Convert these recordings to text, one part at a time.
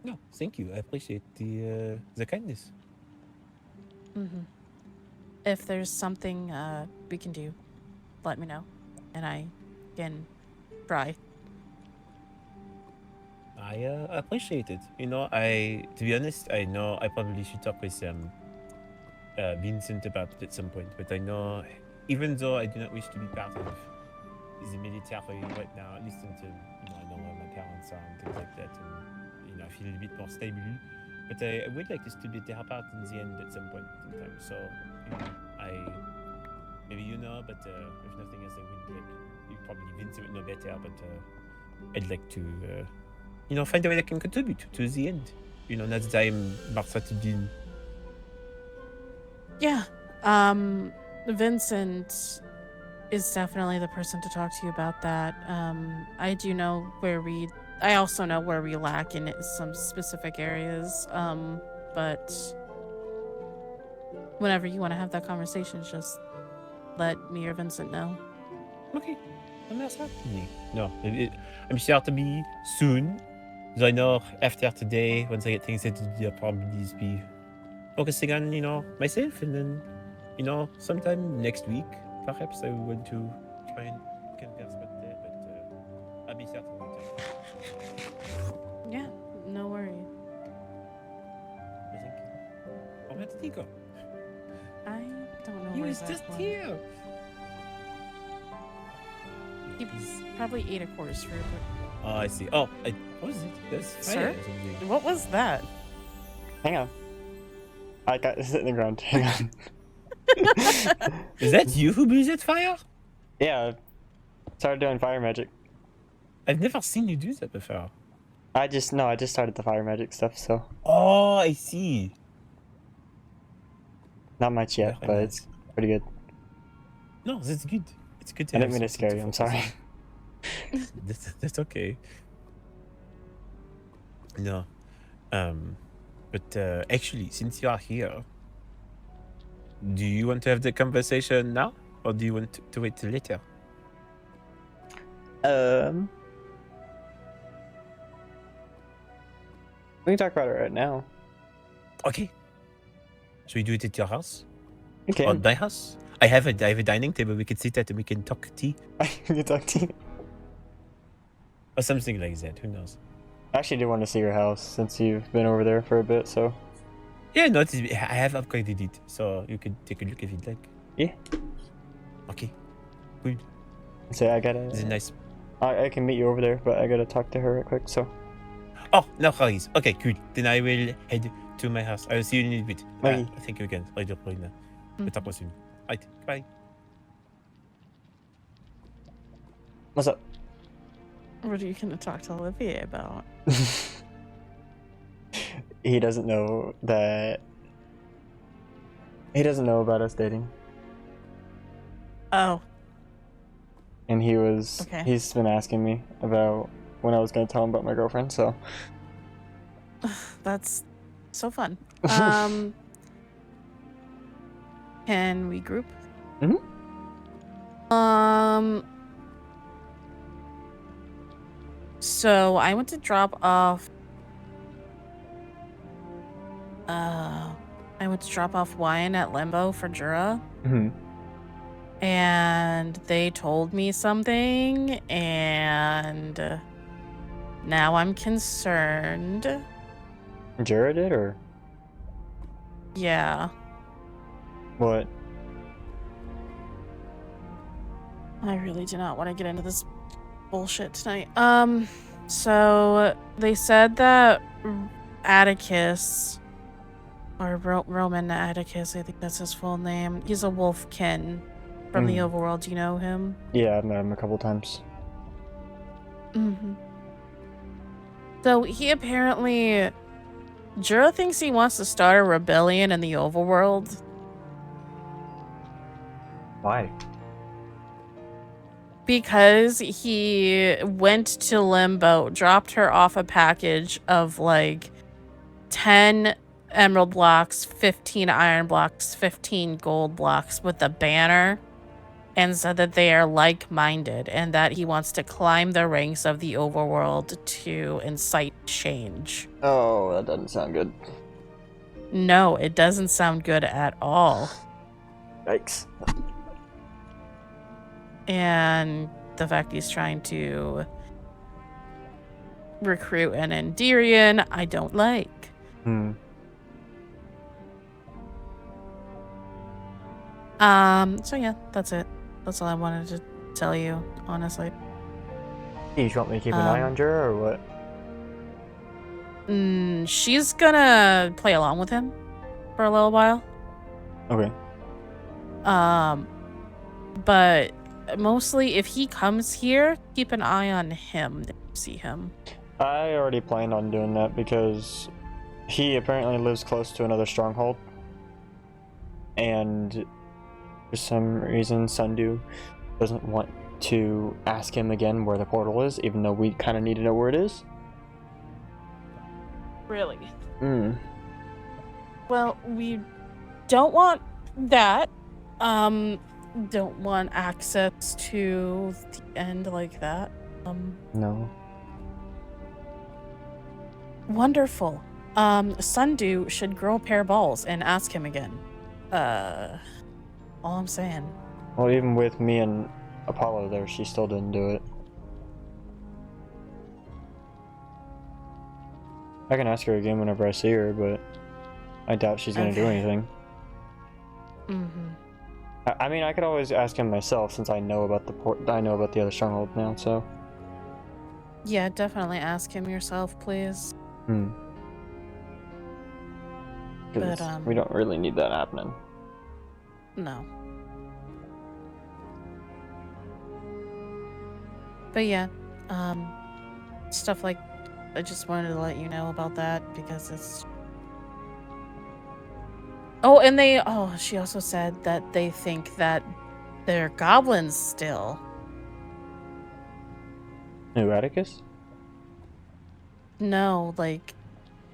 No, thank you. I appreciate the kindness. Mm-hmm. If there's something we can do, let me know, and I can try. I appreciate it. To be honest, I know I probably should talk with Vincent about it at some point, but I know, even though I do not wish to be part of the military right now, at least until I know where my parents are and things like that, and I feel a bit more stable. But I would like to still be to help out in the end at some point in time. So I maybe but if nothing else, I would like you probably Vincent would know better, but I'd like to find a way that can contribute to the end. Not that I'm Martha to do. Yeah. Vincent is definitely the person to talk to you about that. I do know where we. I also know where we lack in some specific areas. But whenever you want to have that conversation, just let me or Vincent know. Okay, I'm not happy. No, I'm sure to be soon. So I know after today, once I get things settled, I'll probably just be focusing on myself, and then sometime next week, perhaps I want to try and converse with that. But I'll be certain later. Yeah, no worry. I think. Oh, where did he go? I don't know He where was Zach just went. here. He probably ate a course fruit. Oh, I see. Oh, what was it? That's fire Sir? or something. What was that? Hang on. I got this in the ground. Hang on. Is that you who blew that fire? Yeah, started doing fire magic. I've never seen you do that before. I just started the fire magic stuff, so Oh, I see. not much yet, Very but nice. it's pretty good. No, that's good. It's good to I have didn't mean to something scare you. I'm focus sorry. on. That's okay. No, but actually, since you are here, do you want to have the conversation now, or do you want to wait till later? We can talk about it right now. Okay. Should we do it at your house Okay. or my house? I have a dining table we can sit at and we can talk tea We can talk to you. or something like that. Who knows? I actually do want to see your house since you've been over there for a bit, so. Yeah, no, I have upgraded it, so you could take a look if you'd like. Yeah. Okay. Good. So I It's a gotta. nice. I can meet you over there, but I gotta talk to her real quick, so. Oh, no worries. Okay, good. Then I will head to my house. I will see you in a bit. Okay. I think you can. Right up right now. We'll talk soon. Right. Bye. What's up? What are you going to talk to Olivier about? He doesn't know that. He doesn't know about us dating. Oh, And he's been asking me about when I was gonna tell him about my girlfriend, so. that's so fun. Can we group? Mhm. So I went to drop off. I went to drop off wine at Limbo for Jura. And they told me something, and now I'm concerned. Jura did, or Yeah. what? I really do not want to get into this bullshit tonight. So they said that Atticus, or Roman Atticus, I think that's his full name. He's a wolfkin from the overworld. Do you know him? Yeah, I've met him a couple times. Mm-hmm. So he apparently, Jura thinks he wants to start a rebellion in the overworld. Why? Because he went to Limbo, dropped her off a package of like 10 emerald blocks, 15 iron blocks, 15 gold blocks with a banner. and said that they are like-minded and that he wants to climb the ranks of the overworld to incite change. Oh, that doesn't sound good. No, it doesn't sound good at all. Yikes. And the fact he's trying to recruit an Endirian, I don't like. So yeah, that's it. That's all I wanted to tell you, honestly. You just want me to keep an eye on Jura, or what? She's gonna play along with him for a little while. Okay. But mostly if he comes here, keep an eye on him if you see him. I already planned on doing that because he apparently lives close to another stronghold. And for some reason, Sundew doesn't want to ask him again where the portal is, even though we kind of need to know where it is. Really? Well, we don't want that. Don't want access to the end like that. No. Wonderful. Sundew should grow a pair of balls and ask him again. All I'm saying. Well, even with me and Apollo there, she still didn't do it. I can ask her again whenever I see her, but I doubt she's gonna do anything. I mean, I could always ask him myself since I know about the other stronghold now. So. Yeah, definitely ask him yourself, please. But we don't really need that happening. No. But yeah, stuff like, I just wanted to let you know about that because it's... Oh, and she also said that they think that they're goblins still. New Atticus? No, like,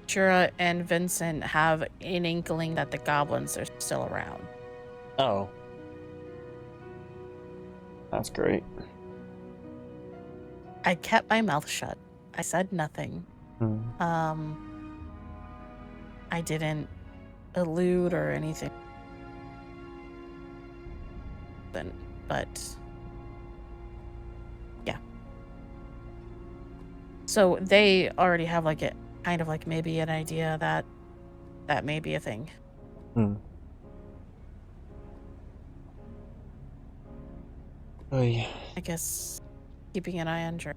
Jura and Vincent have an inkling that the goblins are still around. Oh. That's great. I kept my mouth shut. I said nothing. I didn't allude or anything. But yeah. So they already have like a kind of like maybe an idea that that may be a thing. Oh yeah. I guess keeping an eye on Jura,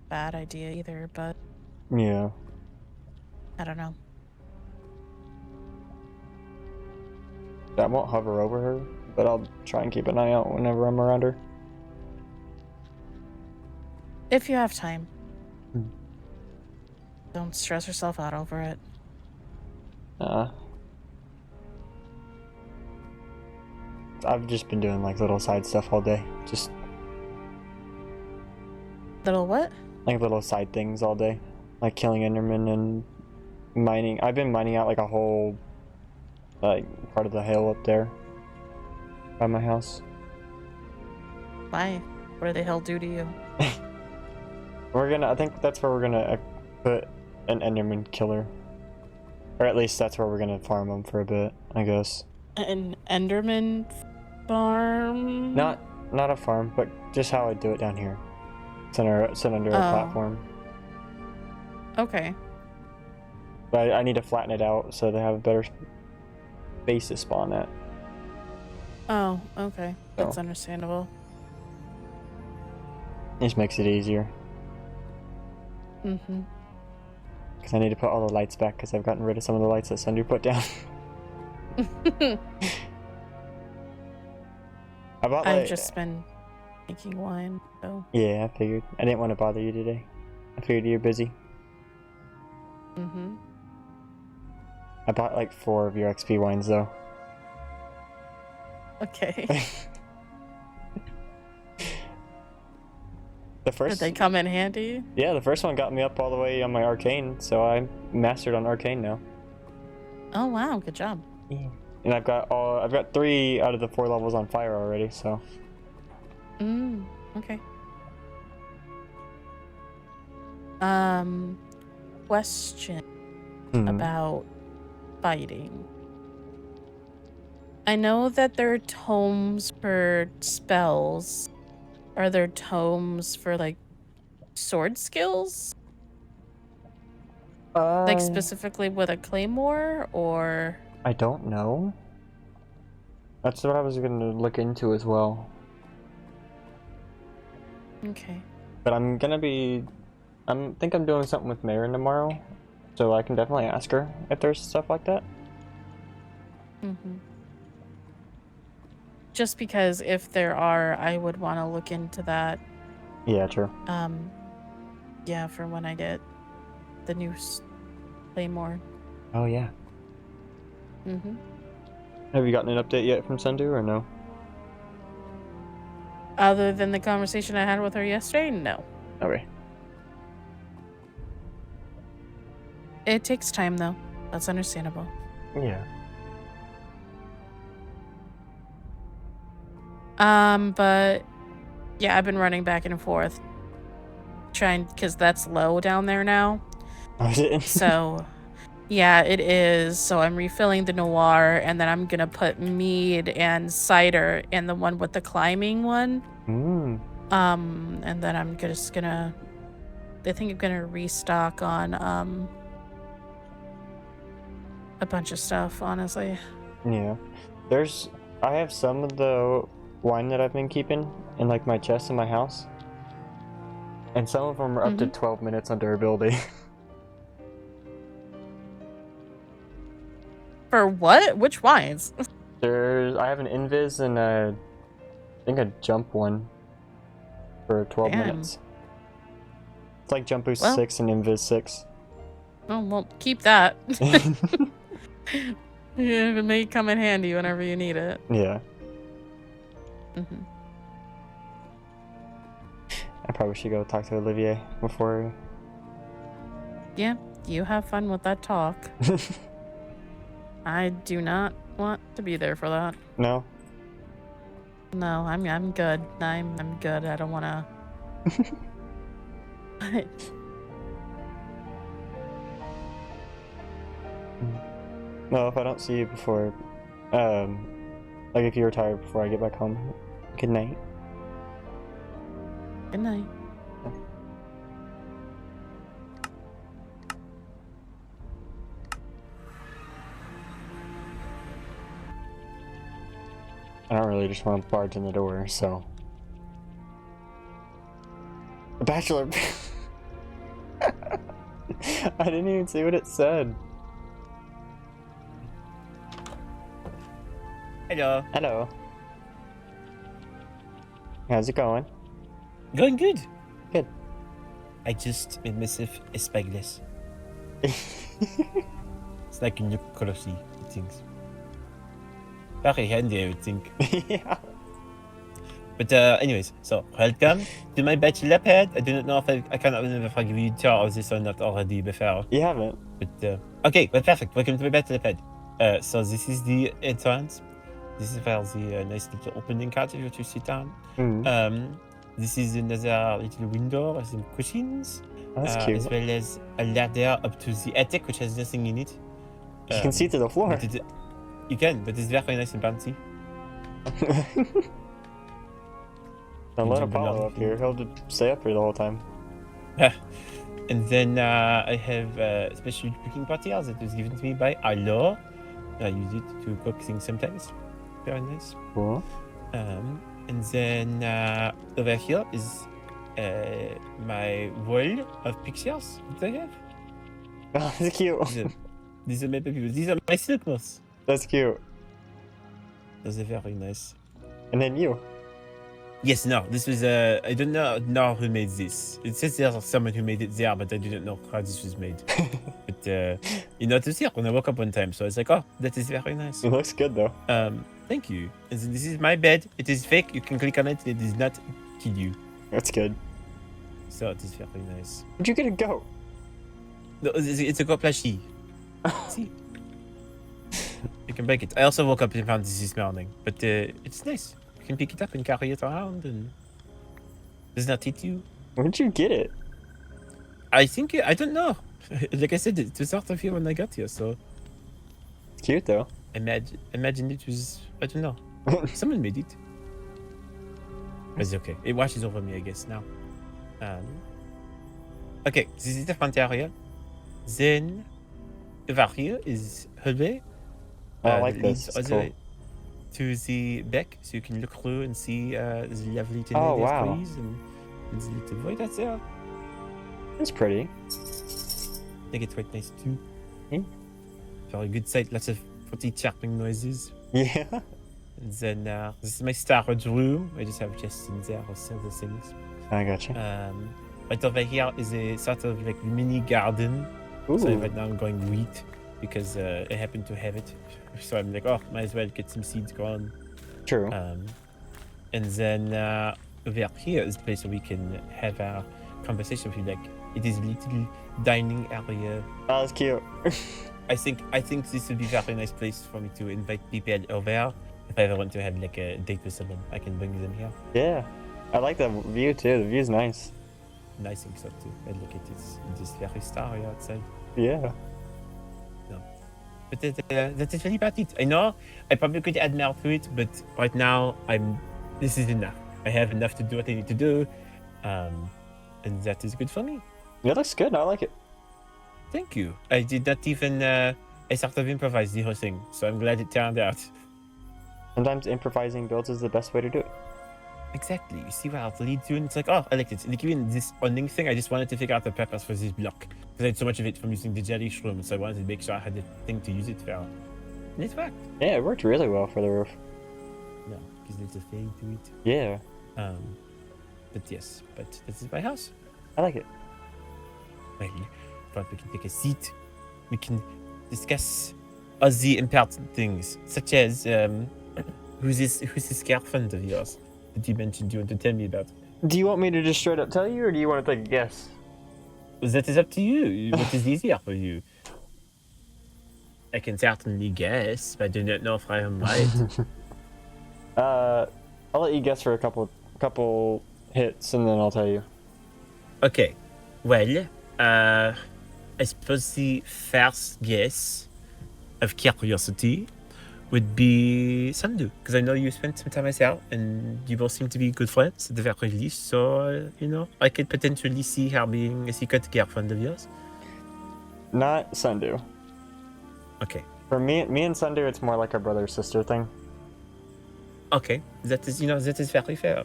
bad idea either, but yeah. I don't know. I won't hover over her, but I'll try and keep an eye out whenever I'm around her. If you have time. Don't stress yourself out over it. I've just been doing like little side stuff all day. Just little what? Like little side things all day. Like killing Enderman and mining. I've been mining out like a whole like part of the hill up there by my house. Why? What did the hell do to you? I think that's where we're gonna put an Enderman killer. Or at least that's where we're gonna farm them for a bit, I guess. An Enderman farm? Not a farm, but just how I do it down here. Sit under a platform. Okay. But I need to flatten it out so they have a better base to spawn at. Oh, okay. That's understandable. It just makes it easier. Because I need to put all the lights back because I've gotten rid of some of the lights that Sundew put down. I've just been making wine, so... Yeah, I figured. I didn't want to bother you today. I figured you're busy. I bought like 4 of your XP wines though. Okay. The first... Did they come in handy? Yeah, the first one got me up all the way on my arcane, so I mastered on arcane now. Oh wow, good job. Yeah. And I've got 3 out of the 4 levels on fire already, so... Okay. Question about fighting. I know that there are tomes for spells. Are there tomes for like sword skills? Like specifically with a claymore, or? I don't know. That's what I was gonna look into as well. Okay. But I think I'm doing something with Maeryn tomorrow, so I can definitely ask her if there's stuff like that. Just because if there are, I would want to look into that. Yeah, true. Yeah, for when I get the new claymore. Oh yeah. Have you gotten an update yet from Sundew or no? Other than the conversation I had with her yesterday, no. Okay. It takes time, though. That's understandable. Yeah. But yeah, I've been running back and forth, trying, because that's low down there now. Oh, is it? So, yeah, it is. So I'm refilling the noir, and then I'm gonna put mead and cider in the one with the climbing one. And then I'm just gonna, I think I'm gonna restock on a bunch of stuff, honestly. Yeah. I have some of the wine that I've been keeping in like my chest in my house. And some of them are up to 12 minutes on durability. For what? Which wines? I have an Invis and I think a Jump one for 12 minutes. It's like Jump Boost 6 and Invis 6. Oh, well, keep that. It may come in handy whenever you need it. Yeah. I probably should go talk to Olivier before. Yeah, you have fun with that talk. I do not want to be there for that. No. No, I'm good. I'm good. I don't want to. No, if I don't see you before, like if you retire before I get back home, good night. Good night. I don't really just want to barge in the door, so. A bachelor! I didn't even see what it said. Hello. Hello. How's it going? Going good. Good. I just made myself a spyglass. It's like a new currency, it thinks. Very handy, I would think. Yeah. But anyways, so welcome to my bachelor pad. I do not know if I cannot remember if I give you a tour of this or not already before. You haven't. But okay, well, perfect. Welcome to my bachelor pad. So this is the entrance. This is where the nice little opening cottage that you sit down. This is another little window with some cushions. That's cute. As well as a ladder up to the attic, which has nothing in it. You can see to the floor. You can, but it's very nice and bouncy. Don't let Apollo up here. He'll just stay up here the whole time. And then I have a special cooking pot here that was given to me by Arlo. I use it to cook things sometimes. Very nice. Cool. And then over here is my wall of pictures that I have. Oh, that's cute. These are my people. These are my silk moths. That's cute. Those are very nice. And then you. Yes, no, this was I don't know who made this. It says there's someone who made it there, but I didn't know how this was made. But you know, it was here when I woke up one time, so I was like, oh, that is very nice. It looks good though. Thank you. And so this is my bed. It is fake. You can click on it. It does not kill you. That's good. So it is very nice. Where'd you get a goat? No, it's a goat plushie. See? You can break it. I also woke up and found this morning, but it's nice. You can pick it up and carry it around, and Does not hit you? Where'd you get it? I think I don't know. Like I said, it was out of here when I got here, so It's cute though. imagine it was, I don't know. Someone made it. It's okay. It washes over me, I guess, now. Okay, this is the front area. Then over here is hallway. Oh, I like that this. leads It's all the cool. way to the back, so you can look through and see the lovely Oh, wow. trees and the little boy that's there. It's pretty. I think it's quite nice too. Hmm. Very good sight, lots of pretty chirping noises. Yeah. And then this is my storage room. I just have chests in there or several things. I gotcha. Right over here is a sort of like mini garden. Ooh. So right now I'm going wheat because I happen to have it. So I'm like, oh, might as well get some seeds going. True. And then over here is the place where we can have our conversation with you. Like, it is a little dining area. Oh, that's cute. I think this would be a very nice place for me to invite people over. If I ever want to have like a date with someone, I can bring them here. Yeah. I like the view too. The view's nice. Nice thing so too. And look at this very starry outside. Yeah. But that is really about it. I know I probably could add more to it, but right now this is enough. I have enough to do what I need to do. And that is good for me. It looks good. I like it. Thank you. I did not even I sort of improvised the whole thing, so I'm glad it turned out. Sometimes improvising builds is the best way to do it. Exactly. You see where it leads you, and it's like, oh, I liked it. Like even this onion thing, I just wanted to figure out the purpose for this block. Because I had so much of it from using the jelly shroom, so I wanted to make sure I had the thing to use it for. And it worked. Yeah, it worked really well for the roof. No, because there's a thing to it. Yeah. But yes, but this is my house. I like it. Well, but we can take a seat. We can discuss all the important things, such as who's this girlfriend of yours that you mentioned you want to tell me about? Do you want me to just straight up tell you, or do you want to take a guess? Well, that is up to you. What is easier for you? I can certainly guess, but I do not know if I am right. I'll let you guess for a couple hits, and then I'll tell you. Okay. Well, I suppose the first guess of curiosity would be Sundew, because I know you spent some time as well, and you both seem to be good friends at the very least. So I could potentially see her being a secret girlfriend of yours. Not Sundew. Okay. For me and Sundew, it's more like a brother sister thing. Okay, that is very fair.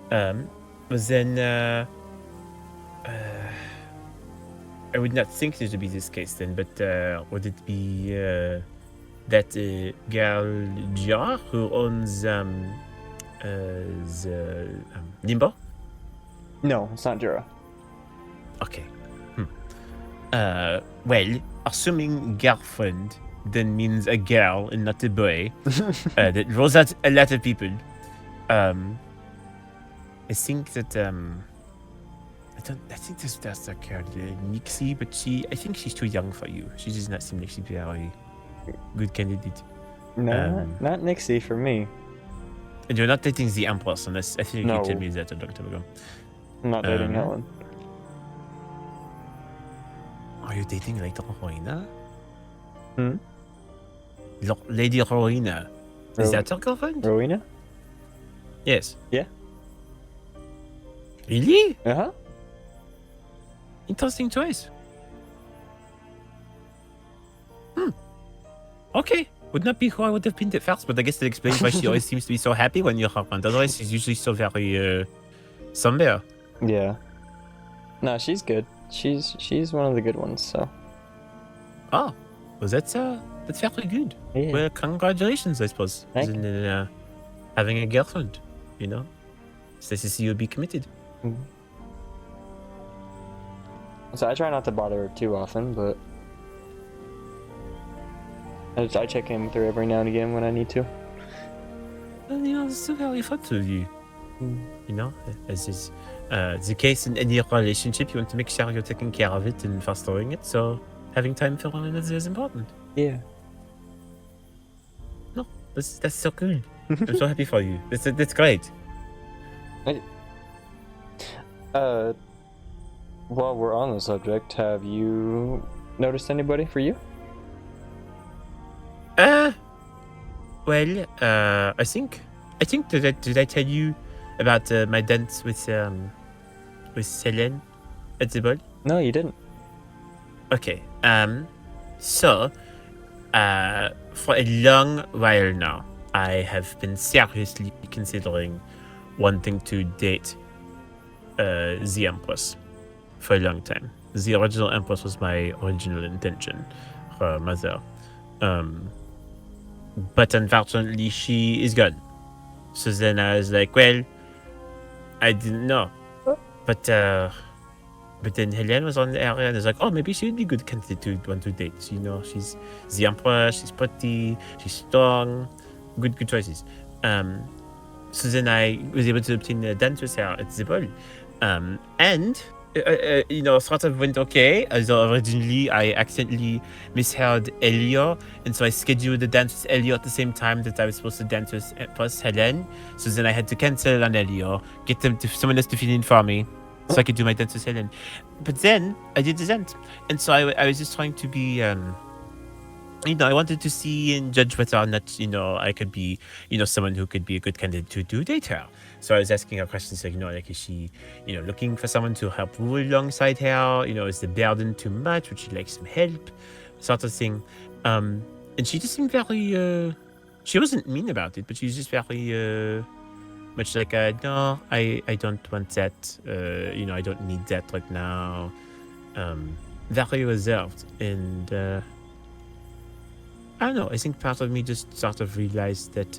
But then I would not think this would be this case then, but would it be that girl Jura who owns the Limbo? No, it's not Jura. Okay. Well, assuming girlfriend then means a girl and not a boy, that rules out a lot of people. I think that I think that's a girl, Nixie, but I think she's too young for you. She does not seem like she'd be a very good candidate. No, not Nixie for me. And you're not dating the Empress, unless I think No. you told me that a long time ago. I'm not dating Helen. Are you dating like Rowena? Hmm? Lady Rowena. Is that your girlfriend? Rowena? Yes. Yeah. Really? Uh-huh. Interesting choice. Okay. Would not be who I would have pinned at first, but I guess that explains why she always seems to be so happy when you're around. Otherwise, she's usually so very somber. Yeah. No, she's good. She's one of the good ones, so. Oh, well, that's very good. Yeah. Well, congratulations, I suppose. Thank As in, having a girlfriend, It's nice to see you be committed. Mhm. So I try not to bother her too often, but I check in with her every now and again when I need to. Well, it's still very thoughtful of you. As is the case in any relationship, you want to make sure you're taking care of it and fostering it, so having time for one another is important. Yeah. No, that's so cool. I'm so happy for you. That's great. While we're on the subject, have you noticed anybody for you? Well, I think did I tell you about my dance with Helene at the ball? No, you didn't. Okay. So, for a long while now, I have been seriously considering wanting to date the Empress for a long time. The original Empress was my original intention, her mother. But unfortunately, she is gone. So then I was like, well, I didn't know. But then Helene was on the area and I was like, oh, maybe she would be a good candidate to want to date. You know, she's the Empress, she's pretty, she's strong, good choices. So then I was able to obtain a dance with her at the ball. And you know, sort of went okay. Although originally I accidentally misheard Elio, and so I scheduled the dance with Elio at the same time that I was supposed to dance with Helene. So then I had to cancel on Elio, get someone else to fill in for me, so I could do my dance with Helene. But then I did the dance, and so I was just trying to be you know, I wanted to see and judge whether or not, you know, I could be, you know, someone who could be a good candidate to date her. So I was asking her questions like, you know, like, is she, you know, looking for someone to help rule alongside her? You know, is the burden too much? Would she like some help? Sort of thing. And she just seemed very, she wasn't mean about it, but she was just very, much like, no, I don't want that. You know, I don't need that right now. Very reserved. And, I don't know. I think part of me just sort of realized that,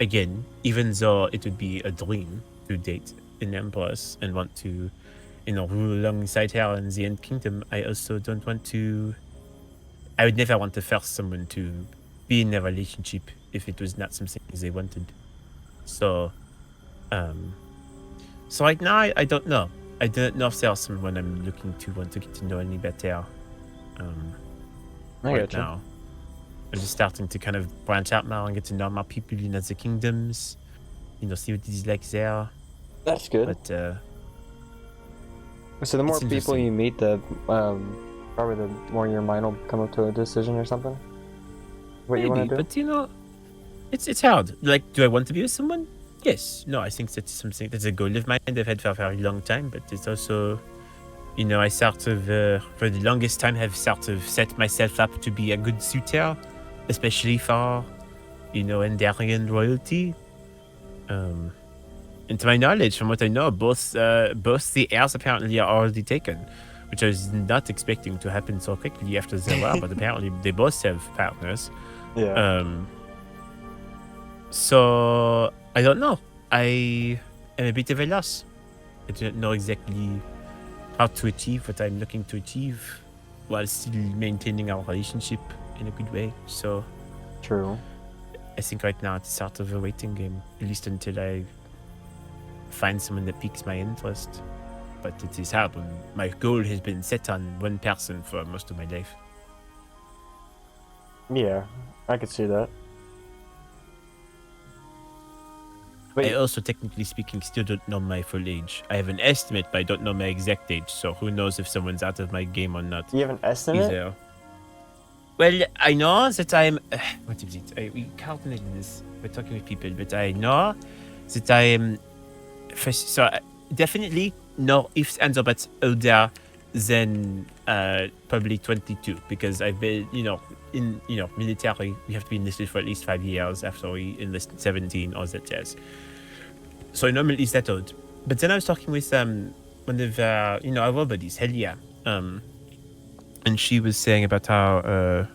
again, even though it would be a dream to date an Empress and want to, you know, rule alongside her in the End Kingdom, I also don't want to. I would never want to force someone to be in a relationship if it was not something they wanted. So, so right now, I don't know. I don't know if there's someone I'm looking to want to get to know any better. I Right gotcha. now. I'm just starting to kind of branch out now and get to know more people in other kingdoms. You know, see what it is like there. That's good. But So the more it's people interesting. you meet, the probably the more your mind will come up to a decision or something. What you maybe, want to do? but you know, it's hard. Like, do I want to be with someone? Yes. No, I think that's something that's a goal of mine I've had for a very long time. But it's also, you know, I sort of for the longest time have sort of set myself up to be a good suitor, especially for, you know, Endarian royalty. And to my knowledge, from what I know, both the heirs apparently are already taken, which I was not expecting to happen so quickly after they were, but apparently they both have partners. Yeah. So I don't know. I am a bit of a loss. I don't know exactly how to achieve what I'm looking to achieve while still maintaining our relationship in a good way. So True. I think right now it's sort of a waiting game, at least until I find someone that piques my interest. But it is hard when my goal has been set on one person for most of my life. Yeah, I could see that. I Wait, also, technically speaking, still don't know my full age. I have an estimate, but I don't know my exact age, so who knows if someone's out of my game or not. you have an estimate? Either. Well, I know that I'm... what is it? We calculated this. We're talking with people, but I know that I am... So, definitely no ifs, ands, or buts older than probably 22, because I've been, you know, in, you know, military, we have to be enlisted for at least 5 years after we enlist 17 or that jazz. So I know I'm at least that old. But then I was talking with one of you know, our buddies, Helene, and she was saying about how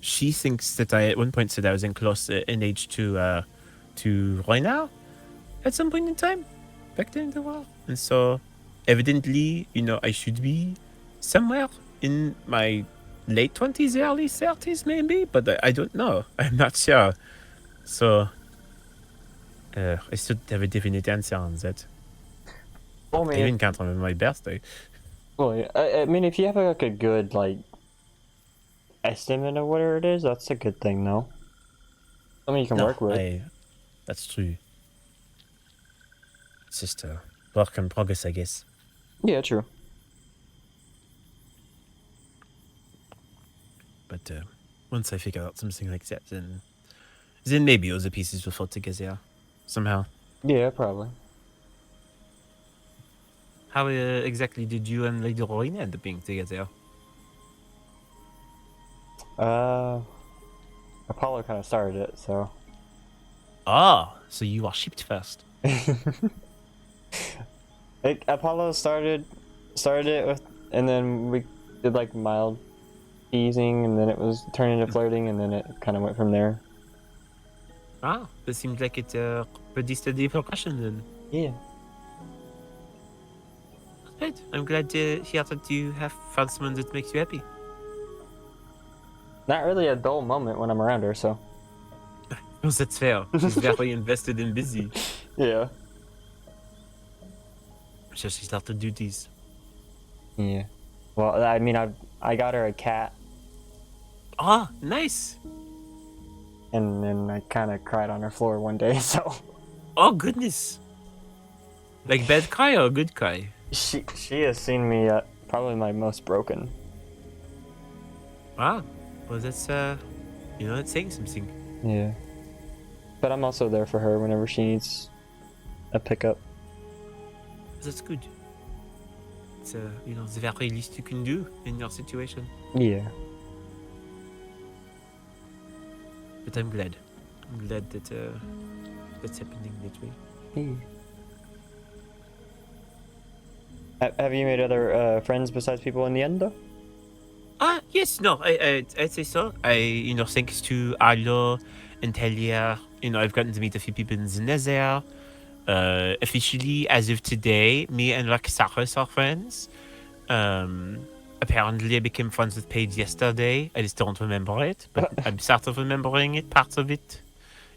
she thinks that I at one point said I was in close in age to Rowena at some point in time back then in the world. And so evidently, you know, I should be somewhere in my late 20s, early 30s maybe, but I don't know. I'm not sure. So I still don't have a definite answer on that. Well, I I mean, even can't remember my birthday. I mean, if you have like a good like estimate of whatever it is, that's a good thing, though. I mean, you can work with. That's true. It's just work in progress, I guess. Yeah, true. But once I figure out something like that, then maybe other pieces will fall together somehow. Yeah, probably. How exactly did you and Lady Rowena end up being together? Apollo kind of started it, so. Ah, so you are shipped first. Apollo started it with, and then we did like mild teasing, and then it was turned into flirting, and then it kind of went from there. Ah, that seems like it's a pretty steady progression then. Yeah. Right. I'm glad to hear that you have found someone that makes you happy. Not really a dull moment when I'm around her, so. Oh, that's fair. She's very invested and busy. Yeah. So she's got the duties. Yeah. Well, I mean, I got her a cat, Ah, nice. and then I kind of cried on her floor one day, so. Oh, goodness. Like bad cry or good cry? She has seen me at probably my most broken. Ah, well, that's, that's saying something. Yeah. But I'm also there for her whenever she needs a pickup. That's good. It's, the very least you can do in your situation. Yeah. But I'm glad. I'm glad that, that's happening that way. Have you made other friends besides people in the end, though? Yes, no, I'd say so. Thanks to Arlo and Talia, I've gotten to meet a few people in the Nether. Officially, as of today, me and Roxaris are friends. Apparently I became friends with Paige yesterday. I just don't remember it, but I'm sort of remembering it, parts of it.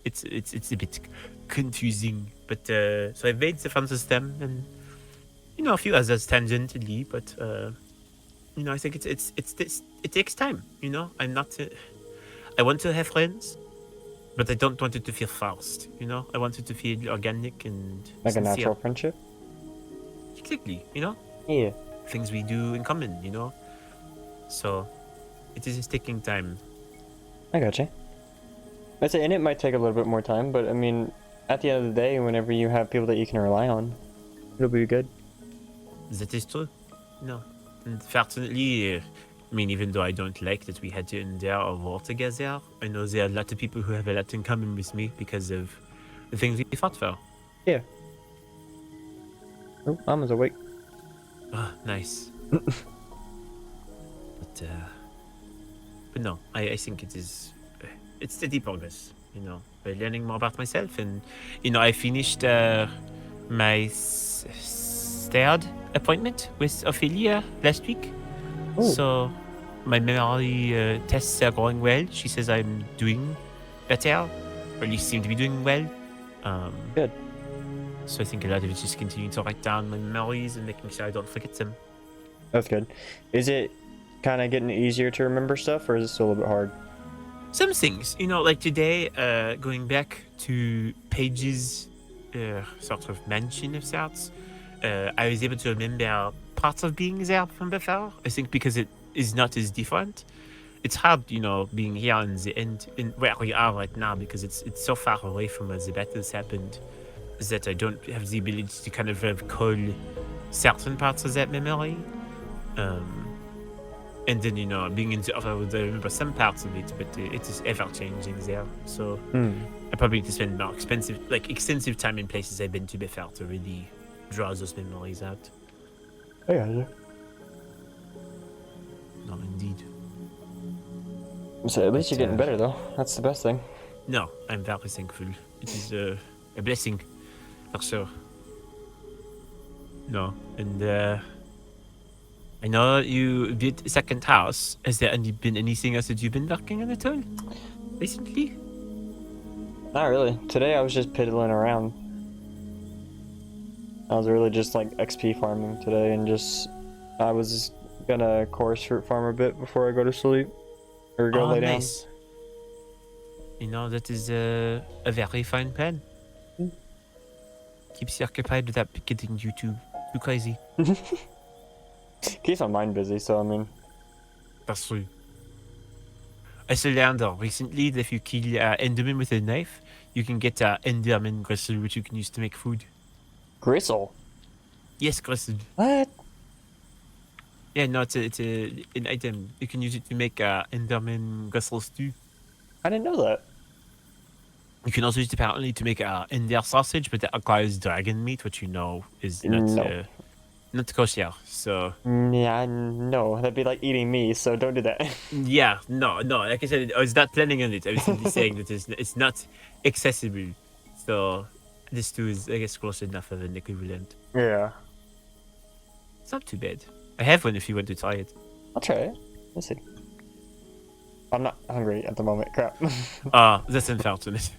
It's a bit confusing, but so I made the friends with them, and a few others tangentially, but I think it takes time. I'm not. I want to have friends, but I don't want it to feel forced. I want it to feel organic and Like sincere. a natural friendship? Exactly. Yeah. Things we do in common. So it is taking time. I gotcha. I'd say, and it might take a little bit more time, but I mean, at the end of the day, whenever you have people that you can rely on, it'll be good. That is true. And fortunately, even though I don't like that we had to endure a war together, I know there are a lot of people who have a lot in common with me because of the things we fought for. Yeah. Oh, Mama's awake. Ah, nice. But no, I think it's steady progress. By learning more about myself, and I finished my third appointment with Ophelia last week. Ooh. So my memory tests are going well. She says I'm doing better, or at least seem to be doing well. Good. So I think a lot of it's just continuing to write down my memories and making sure I don't forget them. That's good. Is it kind of getting easier to remember stuff, or is it still a little bit hard? Some things, like today, going back to Paige's sort of mansion of sorts, I was able to remember parts of being there from before. I think because it is not as different. It's hard, being here in the end, in where we are right now, because it's so far away from where the battles happened that I don't have the ability to kind of recall certain parts of that memory. And then, being in the other world, I remember some parts of it, but it is ever changing there. So I probably need to spend more extensive time in places I've been to before to really draw those memories out. I gotcha. No, indeed. So at least you're getting better, though. That's the best thing. No, I'm very thankful. It is a blessing, for sure. No, and I know you did second house. Has there been anything else that you've been working on at all recently? Not really. Today I was just piddling around. I was really just like XP farming today, and I was gonna chorus fruit farm a bit before I go to sleep or go lay down. Nice. That is a very fine plan. Keeps you occupied without getting you too crazy. Keeps my mind busy, so I mean. That's true. I also learned recently that if you kill Enderman with a knife, you can get Enderman gristle, which you can use to make food. Gristle? Yes, gristle. What? Yeah, no, it's an item. You can use it to make Enderman gristle stew. I didn't know that. You can also use it apparently to make Ender sausage, but that requires dragon meat, which you know is No. not kosher. So Yeah, no. That'd be like eating me, so don't do that. yeah, no. Like I said, I was not planning on it. I was simply saying that it's not accessible. So this stew is, I guess, close enough of an equivalent. Yeah. It's not too bad. I have one if you want to try it. I'll try it. Let's see. I'm not hungry at the moment. Crap. That's unfortunate.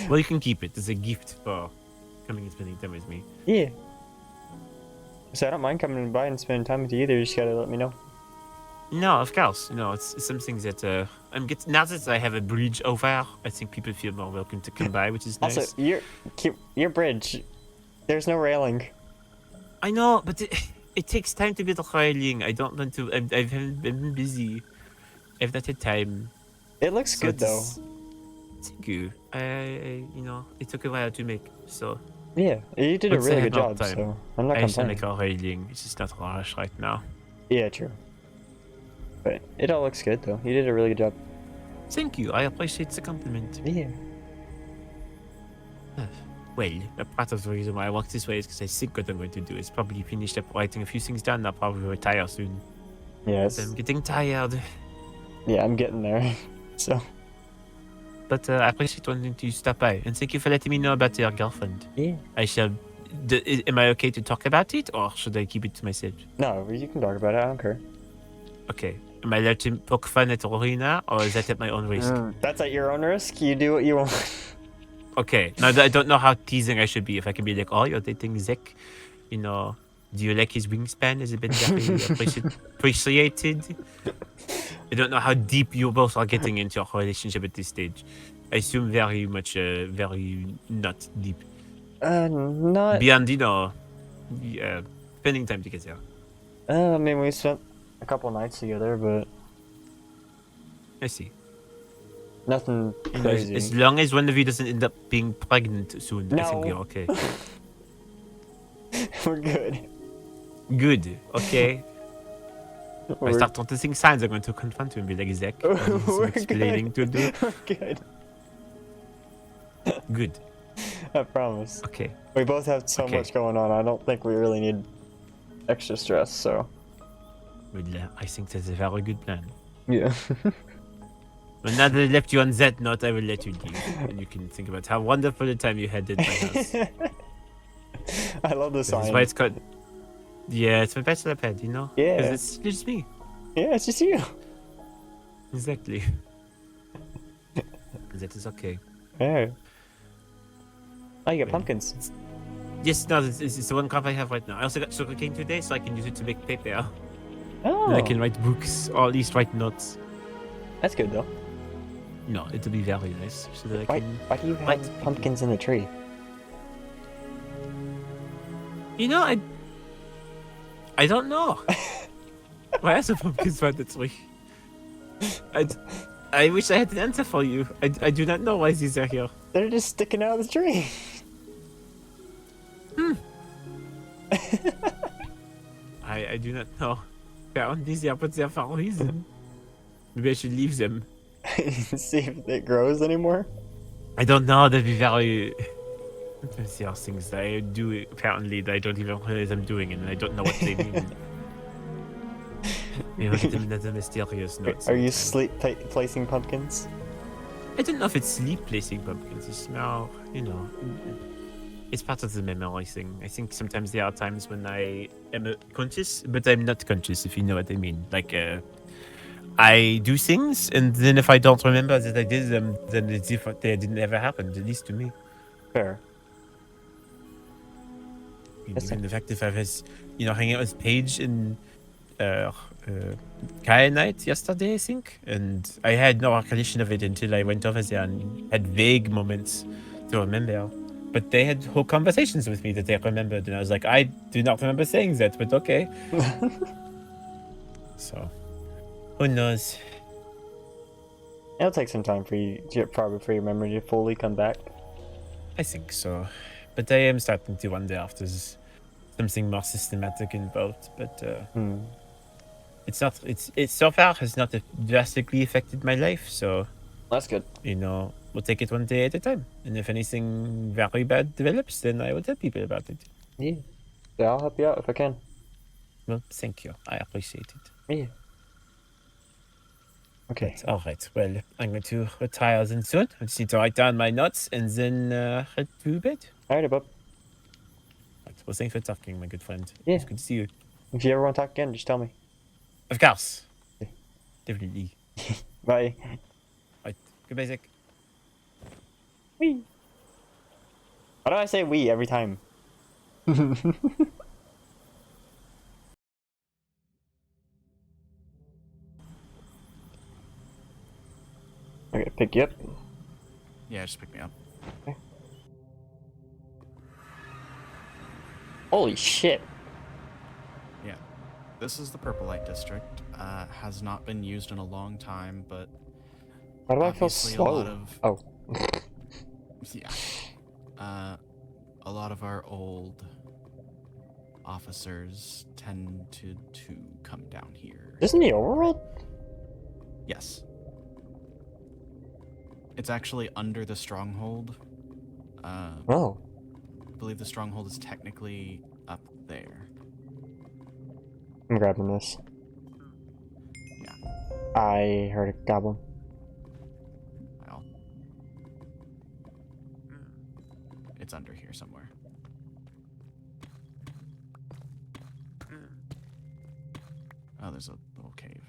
Well, you can keep it as a gift for coming and spending time with me. Yeah. So I don't mind coming by and spending time with you either. You just gotta let me know. No, of course. You know, it's something that I'm getting. Now that I have a bridge over, I think people feel more welcome to come by, which is nice. Also, your bridge, there's no railing. I know, but it takes time to build a railing. I don't want to. I've been busy. I've not had time. It looks So good though. Thank you. You know, it took a while to make. So Yeah, you did a Once I really have good more job. time, So I'm not I used to complaining. make a railing. It's just not a rush right now. Yeah, true. But it all looks good though. You did a really good job. Thank you. I appreciate the compliment. Yeah. Well, a part of the reason why I walk this way is because I think what I'm going to do is probably finish up writing a few things down. I'll probably retire soon. Yes. I'm getting tired. Yeah, I'm getting there. So. But I appreciate wanting to stop by. And thank you for letting me know about your girlfriend. Yeah. I shall... am I okay to talk about it? Or should I keep it to myself? No, you can talk about it. I don't care. Okay. Am I allowed to poke fun at Rowena? Or is that at my own risk? That's at your own risk. You do what you want. Okay. Now, I don't know how teasing I should be. If I can be like, oh, you're dating Zack. You know, do you like his wingspan? Has it been very appreciated? I don't know how deep you both are getting into your relationship at this stage. I assume very much, very not deep. Not. Beyond, you know, spending time together. I mean, we spent a couple nights together, but I see. nothing You know, crazy. as long as one of you doesn't end up being pregnant soon, I think No. we're okay. We're good. Good, okay. If I We're, start noticing signs, I'm going to confront him and be like, Zack, We're explaining to do. We're good. Good, I promise. okay. We both have so Okay. much going on. I don't think we really need extra stress. So. Well, I think that's a very good plan. Yeah. Well, now that I left you on that note, I will let you leave. And you can think about how wonderful a time you had at my house. I love the This sign. is why it's called... Yeah, it's my bachelor pad, you know? Yeah. Because it's just me. Yeah, it's just you. Exactly. That is okay. Yeah. Oh, you got Well, pumpkins. Yes, no, it's the one cup I have right now. I also got sugarcane today, so I can use it to make paper. Oh, And I can write books, or at least write notes. that's good though. No, it'll be very nice. So that I Why, can... why do you write have pumpkins in the tree? You know, I don't know. Why are the pumpkins by the tree? I wish I had an answer for you. I do not know why these are here. They're just sticking out of the tree. I do not know. Apparently they are put there for a reason. Maybe I should leave them. See if it grows anymore. I don't know, that'd be very... Sometimes there are things that I do apparently that I don't even realize I'm doing and I don't know what they mean. You know, them another mysterious note. Are you sometimes. placing pumpkins? I don't know if it's sleep placing pumpkins. It's more, you know, it's part of the memory thing. I think sometimes there are times when I am conscious, but I'm not conscious, if you know what I mean. Like, I do things, and then if I don't remember that I did them, then it's if they didn't ever happen, at least to me. Fair. That's Even the fact if I was, you know, hanging out with Paige and Kaya night yesterday, I think, and I had no recollection of it until I went over there and had vague moments to remember. but they had whole conversations with me that they remembered, and I was like, I do not remember saying that, but okay. So, who knows? It'll take some time for you, probably for your memory to fully come back. I think so, but I am starting to wonder if there's something more systematic involved. But it's not. It so far has not drastically affected my life. So That's good. you know, we'll take it one day at a time. And if anything very bad develops, then I will tell people about it. Yeah. Yeah, I'll help you out if I can. Well, thank you. I appreciate it. Yeah. Okay. But, all right. Well, I'm going to retire then soon. I just need to write down my notes and then head to bed. Alright, bub. Right. Well, thanks for talking, my good friend. Yeah. It's good to see you. If you ever want to talk again, just tell me. Of course. Yeah. Definitely. Bye. Right. Goodbye, Zack. Wee. Why do I say we every time? Okay, pick you up. Yeah, just pick me up. Okay. Holy shit. Yeah. This is the Purple Light District. Has not been used in a long time, but Why do I feel obviously slow? a lot of... Oh. Yeah. A lot of our old officers tend to come down here. Isn't the overworld? Yes. It's actually under the stronghold. Oh. I believe the stronghold is technically up there. I'm grabbing this. Yeah. I heard a goblin. Well, it's under here somewhere. Oh, there's a little cave.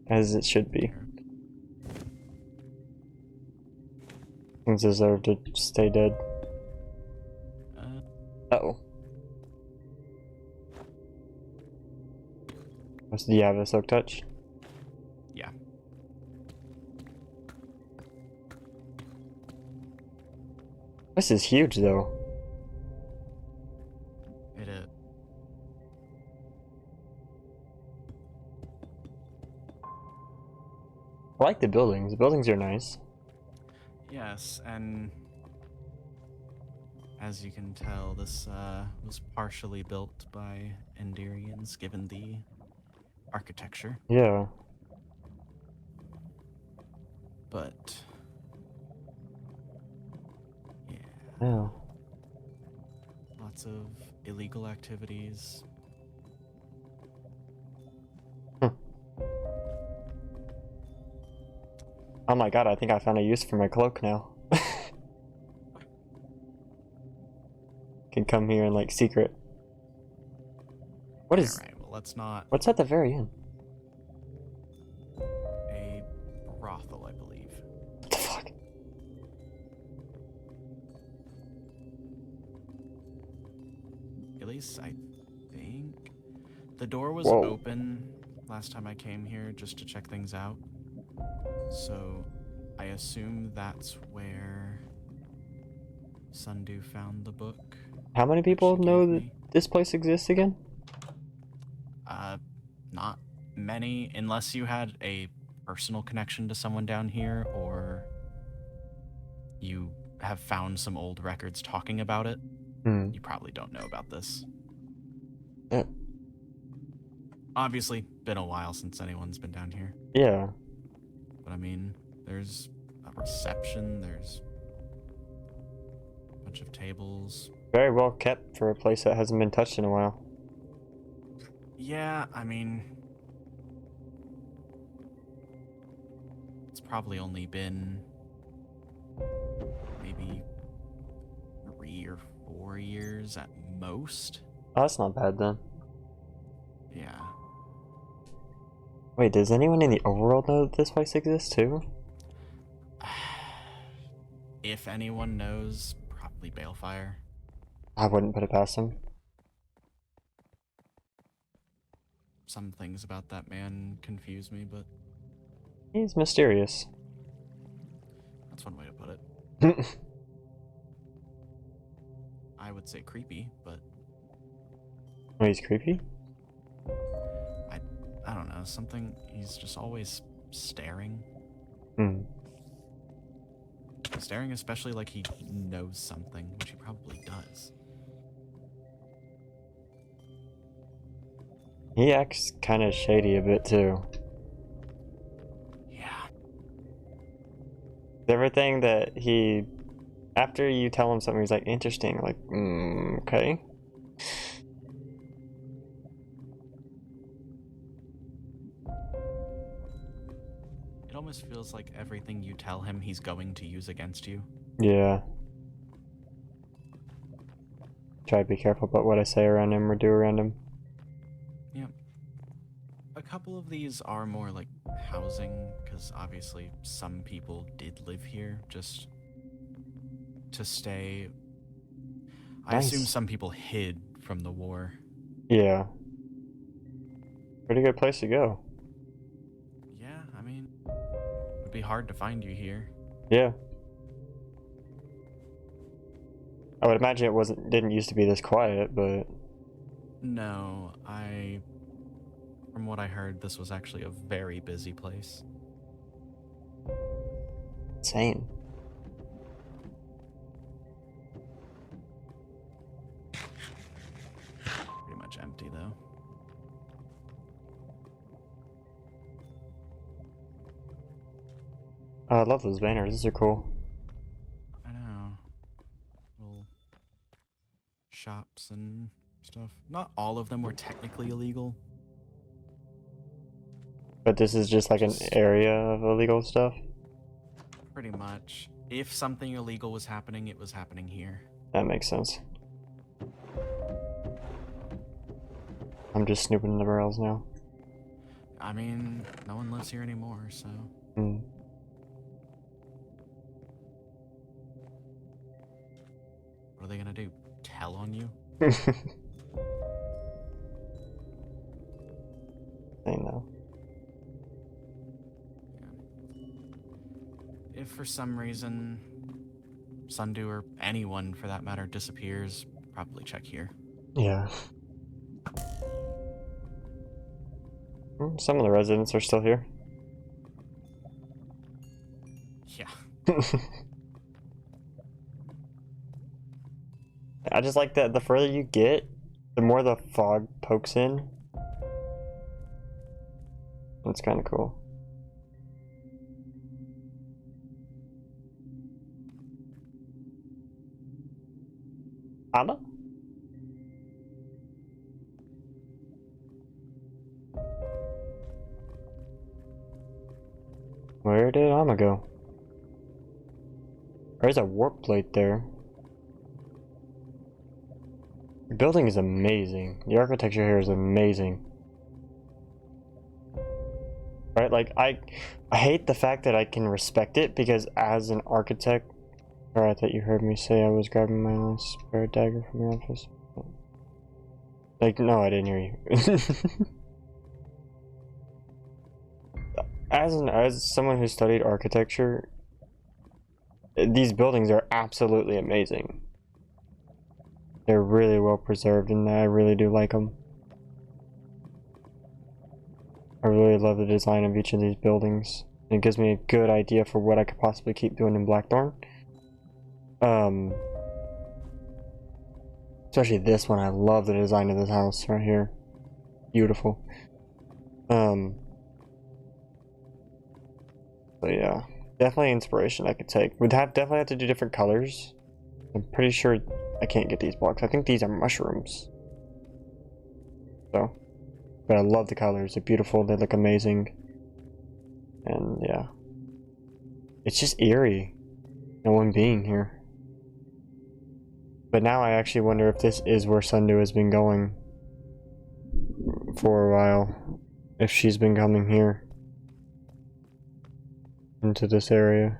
As it should be. Things deserve to stay dead. Uh-oh. Do you have a soak touch? Yeah. This is huge though. It is. I like the buildings. The buildings are nice. Yes, and as you can tell, this was partially built by Endirians, given the architecture. Yeah. But yeah, Yeah. lots of illegal activities. Oh my god, I think I found a use for my cloak now. Can come here and like secret. What is... Alright, well, let's not. What's at the very end? A brothel, I believe. What the fuck? At least I think. The door was Whoa. open last time I came here just to check things out. So I assume that's where Sundew found the book. How many people she know gave that me. this place exists again? Not many, unless you had a personal connection to someone down here, or you have found some old records talking about it. Hmm. You probably don't know about this. Yeah. Obviously, been a while since anyone's been down here. Yeah. But I mean, there's a reception, there's a bunch of tables. Very well kept for a place that hasn't been touched in a while. Yeah, I mean, it's probably only been maybe 3 or 4 years at most. Oh, that's not bad then. Yeah. Wait, does anyone in the overworld know that this place exists too? If anyone knows, probably Balefire. I wouldn't put it past them. some things about that man confuse me, but He's mysterious. that's one way to put it. I would say creepy, but Oh, he's creepy? I don't know, something, he's just always staring. Hmm. Staring especially like he knows something, which he probably does. He acts kind of shady a bit too. Yeah. Everything that he, after you tell him something, he's like, interesting, like, okay. It almost feels like everything you tell him he's going to use against you. Yeah. Try to be careful about what I say around him or do around him. Yep. A couple of these are more like housing, because obviously some people did live here just to stay. I Nice. assume some people hid from the war. Yeah. Pretty good place to go. Yeah, I mean, it would be hard to find you here. Yeah. I would imagine it didn't used to be this quiet, but No, from what I heard, this was actually a very busy place. insane. Pretty much empty, though. Oh, I love those banners. These are cool. I know. Little shops and stuff. Not all of them were technically illegal. But this is just like an area of illegal stuff. Pretty much. If something illegal was happening, it was happening here. That makes sense. I'm just snooping in the barrels now. I mean, no one lives here anymore, so... Hmm. What are they gonna do? Tell on you? I know. If for some reason Sundew or anyone for that matter disappears, probably check here. Yeah. Some of the residents are still here. Yeah. I just like that the further you get, the more the fog pokes in. That's kind of cool. Anna? Where did Amma go? There's a warp plate there. The building is amazing. The architecture here is amazing. Right, like I hate the fact that I can respect it because as an architect, or I thought you heard me say I was grabbing my last spare dagger from your office. Like, no, I didn't hear you. As someone who studied architecture, these buildings are absolutely amazing. They're really well preserved, and I really do like them. I really love the design of each of these buildings. It gives me a good idea for what I could possibly keep doing in Blackthorn. Especially this one. I love the design of this house right here. Beautiful. So yeah, definitely inspiration I could take. Would definitely have to do different colors. I'm pretty sure I can't get these blocks. I think these are mushrooms. So, but I love the colors. They're beautiful. They look amazing. And yeah, it's just eerie. No one being here. But now I actually wonder if this is where Sundew has been going for a while. If she's been coming here into this area.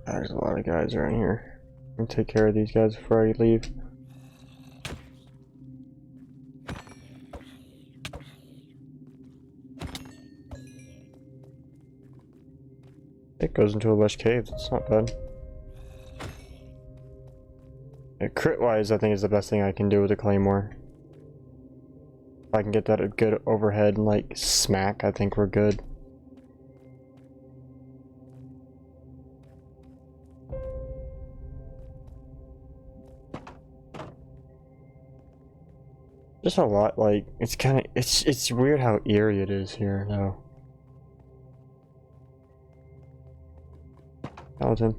There's a lot of guys around here. I'll take care of these guys before I leave. It goes into a lush cave. That's not bad. Yeah, crit-wise, I think is the best thing I can do with the claymore. If I can get that a good overhead and like smack, I think we're good. Just a lot, like, it's kind of, it's weird how eerie it is here, though. Paladin.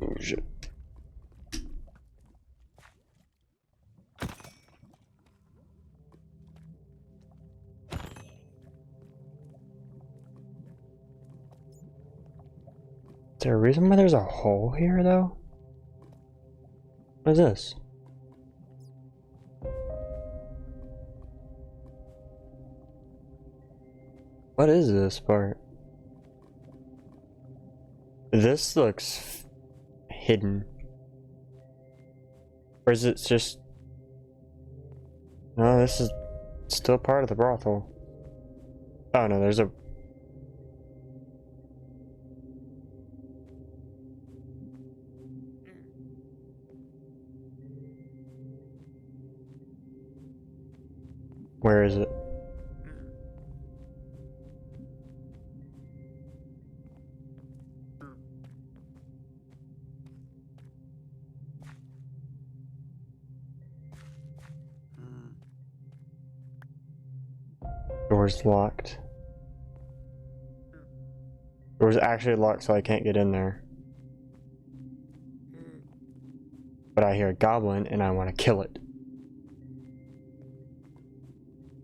Oh, shit. Is there a reason why there's a hole here, though? What is this? What is this part? This looks hidden. Or is it just... No, this is still part of the brothel. Oh no, there's a... Where is it? Door's locked. Door's actually locked, so I can't get in there. But I hear a goblin and I want to kill it.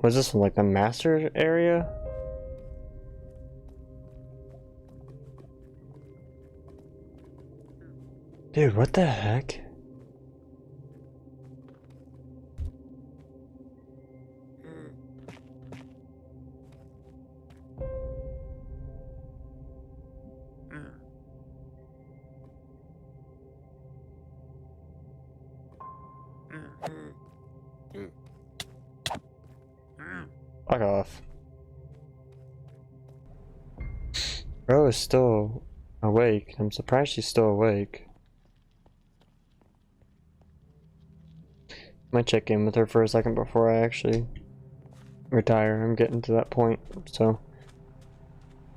Was this one, like the master area? Dude, what the heck? Fuck off. Bro is still awake. I'm surprised she's still awake. Might check in with her for a second before I actually retire. I'm getting to that point, so.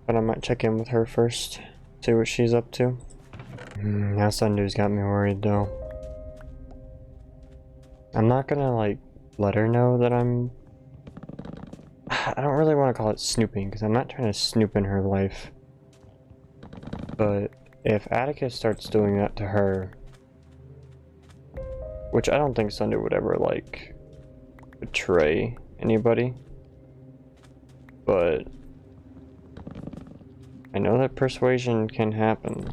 But I might check in with her first. See what she's up to. Now Sundew's got me worried though. I'm not gonna like let her know that I'm... I don't really want to call it snooping, because I'm not trying to snoop in her life. But if Atticus starts doing that to her, which I don't think Sundew would ever, like, betray anybody, but I know that persuasion can happen.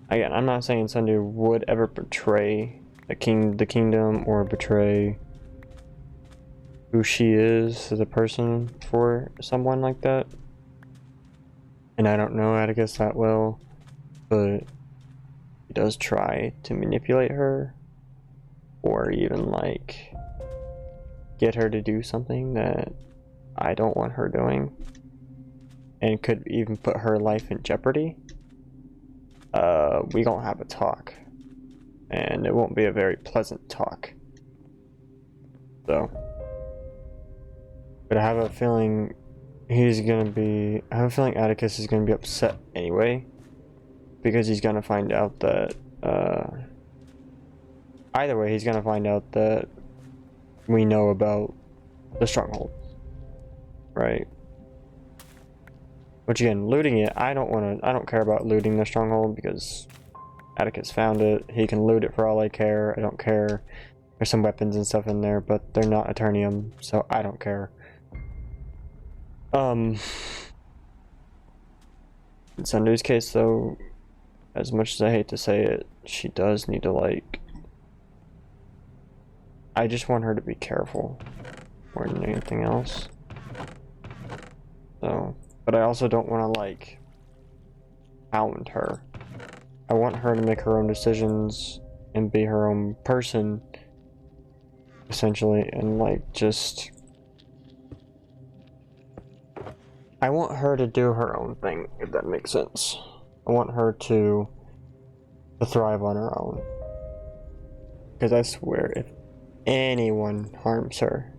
Again, I'm not saying Sundew would ever betray the kingdom, or betray who she is as a person for someone like that. And I don't know Atticus that well, but he does try to manipulate her, or even like get her to do something that I don't want her doing, and could even put her life in jeopardy. We gonna have a talk, and it won't be a very pleasant talk. So, but I have a feeling I have a feeling Atticus is gonna be upset anyway, because he's gonna find out that, either way, he's gonna find out that we know about the stronghold, right? Which again, looting it, I don't care about looting the stronghold, because Atticus found it. He can loot it for all I care. I don't care. There's some weapons and stuff in there, but they're not Eternium, so I don't care. In Sundew's case though, as much as I hate to say it, she does need to, like, I just want her to be careful more than anything else. So, but I also don't want to, like, hound her I want her to make her own decisions and be her own person, essentially, and like just... I want her to do her own thing, if that makes sense. I want her to thrive on her own. Because I swear, if anyone harms her,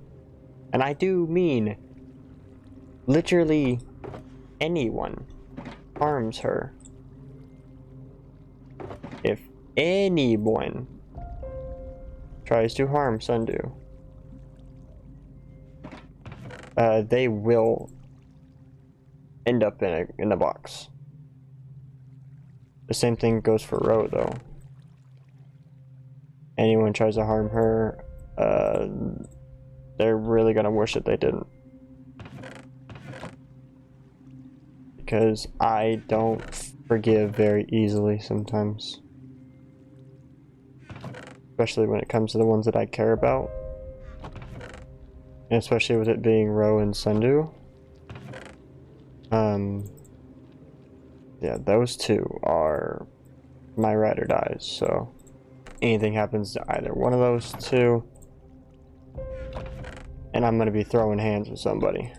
and I do mean literally anyone harms her, if anyone tries to harm Sundew, they will end up in a box. The same thing goes for Ro, though. Anyone tries to harm her, they're really gonna wish that they didn't. Because I don't forgive very easily sometimes. Especially when it comes to the ones that I care about. And especially with it being Ro and Sundew. Yeah, those two are my ride or dies, so anything happens to either one of those two, and I'm gonna be throwing hands with somebody.